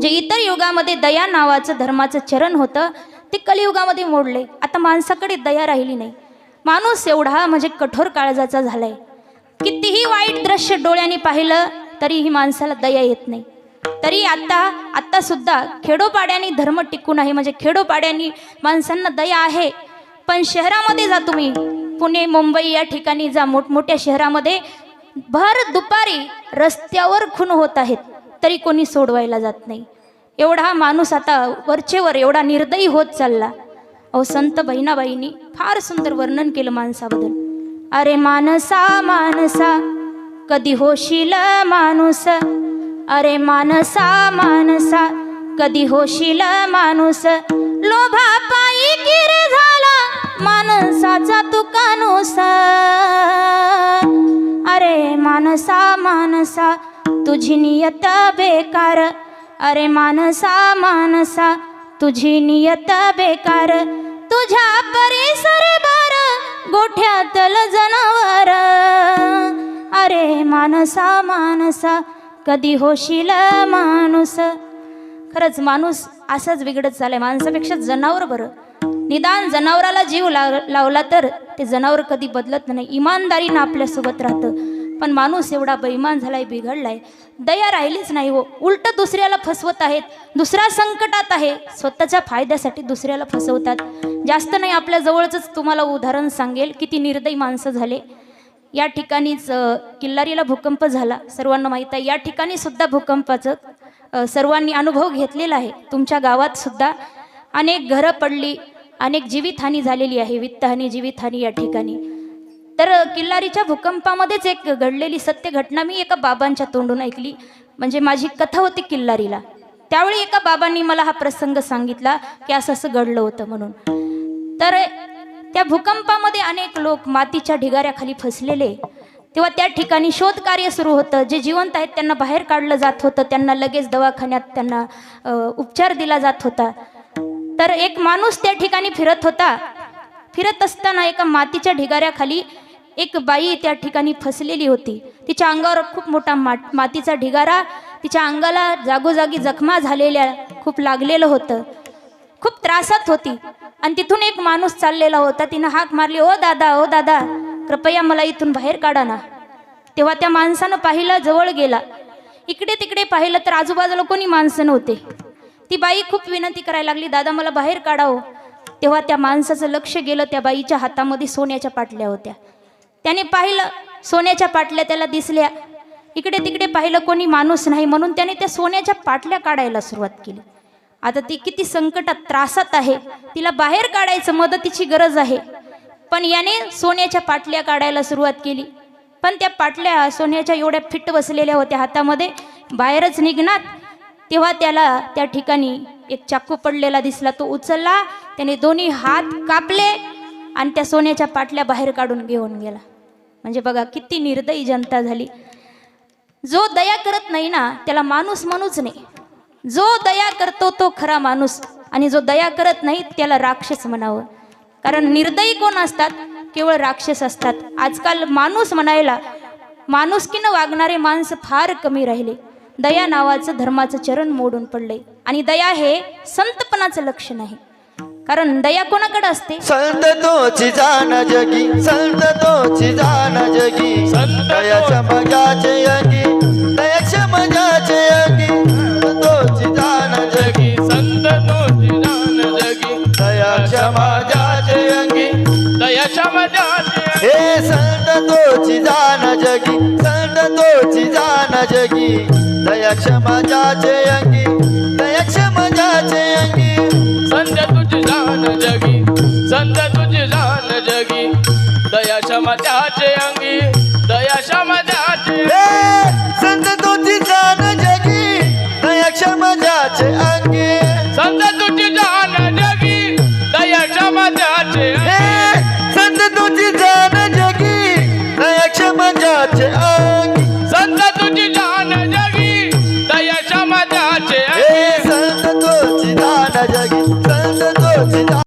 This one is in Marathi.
जे इतर युगामध्ये दया नावाचं धर्माचं चरण होतं ते कलियुगामध्ये मोडले. आता माणसाकडे दया राहिली नाही. माणूस एवढा म्हणजे कठोर काळजाचा झालाय. कितीही वाईट दृश्य डोळ्यांनी पाहिलं तरीही माणसाला दया येत नाही. तरी आता सुद्धा खेडोपाड्यांनी धर्म टिकून आहे. म्हणजे खेडोपाड्यांनी माणसांना दया आहे. पण शहरामध्ये जा तुम्ही, पुणे मुंबई या ठिकाणी जा, मोठमोठ्या शहरामध्ये भर दुपारी रस्त्यावर खून होत आहेत तरी कोणी सोडवायला जात नाही. एवढा माणूस आता वरचेवर एवढा निर्दयी होत चालला. अहो संत बहिणाबाईंनी फार सुंदर वर्णन केलं माणसाबद्दल. अरे मानसा मानसा कधी होशील माणूस, अरे मानसा मानसा कधी होशील माणूस, लोभापायी गिर झाला माणसाचा तू कानूस. अरे मानसा मानसा तुझी नियत बेकार, अरे मानसा मानसा तुझी नियत बेकार, तुझ्या परिसर भर गोठ्यातल जनावर. अरे मानसा मानसा कधी होशील माणूस. खरंच माणूस असाच बिघडत चाललाय. माणसापेक्षा जनावर बरं. निदान जनावराला जीव लावला तर ते जनावर कधी बदलत नाही, इमानदारीनं आपल्यासोबत राहतं. पण माणूस एवढा बेईमान झालाय, बिघडलाय, दया राहिलीच नाही हो. उलट दुसऱ्याला फसवत आहेत. दुसरा संकटात आहे, स्वतःच्या फायद्यासाठी दुसऱ्याला फसवतात. जास्त नाही, आपल्या जवळच तुम्हाला उदाहरण सांगेल किती निर्दयी माणसं झाले. या ठिकाणीच किल्लारीला भूकंप झाला, सर्वांना माहीत आहे. या ठिकाणी सुद्धा भूकंपाचं सर्वांनी अनुभव घेतलेला आहे. तुमच्या गावात सुद्धा अनेक घरं पडली, अनेक जीवितहानी झालेली आहे, वित्तहानी जीवितहानी या ठिकाणी. तर किल्लारीच्या भूकंपामध्येच एक घडलेली सत्य घटना मी एका बाबांच्या तोंडून ऐकली. म्हणजे माझी कथा होती किल्लारीला. त्यावेळी एका बाबांनी मला हा प्रसंग सांगितला की असं असं घडलं होतं म्हणून. तर त्या भूकंपामध्ये अनेक लोक मातीच्या ढिगाऱ्याखाली फसलेले. तेव्हा त्या ठिकाणी शोध कार्य सुरू होतं. जे जिवंत आहेत त्यांना बाहेर काढलं जात होतं, त्यांना लगेच दवाखान्यात त्यांना उपचार दिला जात होता. तर एक माणूस त्या ठिकाणी फिरत होता. फिरत असताना एका मातीच्या ढिगाऱ्याखाली एक बाई त्या ठिकाणी फसलेली होती. तिच्या अंगावर खूप मोठा मातीचा ढिगारा, तिच्या अंगाला जागोजागी जखमा झालेल्या, खूप लागलेलं होतं, खूप त्रासात होती. आणि तिथून एक माणूस चाललेला होता. तिनं हाक मारली, ओ दादा, ओ दादा, कृपया मला इथून बाहेर काढा ना. तेव्हा त्या माणसानं पाहिलं, जवळ गेला, इकडे तिकडे पाहिलं तर आजूबाजूला कोणी माणसं नव्हते. ती बाई खूप विनंती करायला लागली, दादा मला बाहेर काढावं. तेव्हा त्या माणसाचं लक्ष गेलं, त्या बाईच्या हातामध्ये सोन्याच्या पाटल्या होत्या. त्याने पाहिलं, सोन्याच्या पाटल्या त्याला दिसल्या. इकडे तिकडे पाहिलं, कोणी माणूस नाही, म्हणून त्याने त्या सोन्याच्या पाटल्या काढायला सुरुवात केली. आता ती किती संकटात, त्रासात आहे, तिला बाहेर काढायचं, मदतीची गरज आहे. पण याने सोन्याच्या पाटल्या काढायला सुरुवात केली. पण त्या पाटल्या सोन्याच्या एवढ्या फिट बसलेल्या होत्या हातामध्ये, बाहेरच निघणार. तेव्हा त्याला त्या ठिकाणी एक चाकू पडलेला दिसला. तो उचलला, त्याने दोन्ही हात कापले आणि त्या सोन्याच्या पाटल्या बाहेर काढून घेऊन गेला. म्हणजे बघा किती निर्दयी जनता झाली. जो दया करत नाही ना त्याला माणूस म्हणूच नाही. जो दया करतो तो खरा माणूस, आणि जो दया करत नाही त्याला राक्षस म्हणावं. कारण निर्दयी कोण असतात? केवळ राक्षस असतात. आजकाल माणूस म्हणायला, माणुसकीनं वागणारे माणसं फार कमी राहिले. दया नावाचं धर्माचं चरण मोडून पडले. आणि दया हे संतपणाचं लक्षण आहे. कारण दया कोणाकडे असते? संत तोची जाण जगी, संत तोची जाण जगी, दयाच्या मजाचे अंगी, दयाच्या मजाचे अंगी, तोची जाण जगी, संत तोची जाण जगी, दयाच्या मजाचे अंगी, दयाच्या मजाचे हे संत तोची जाण जगी, संत तोची जाण जगी, दयाच्या मजाचे अंगी, दयाच्या मजाचे अंगी, संत तुझी जाण जगी, संत तुझी जाण जगी, दयाच्या मजाचे अंगी.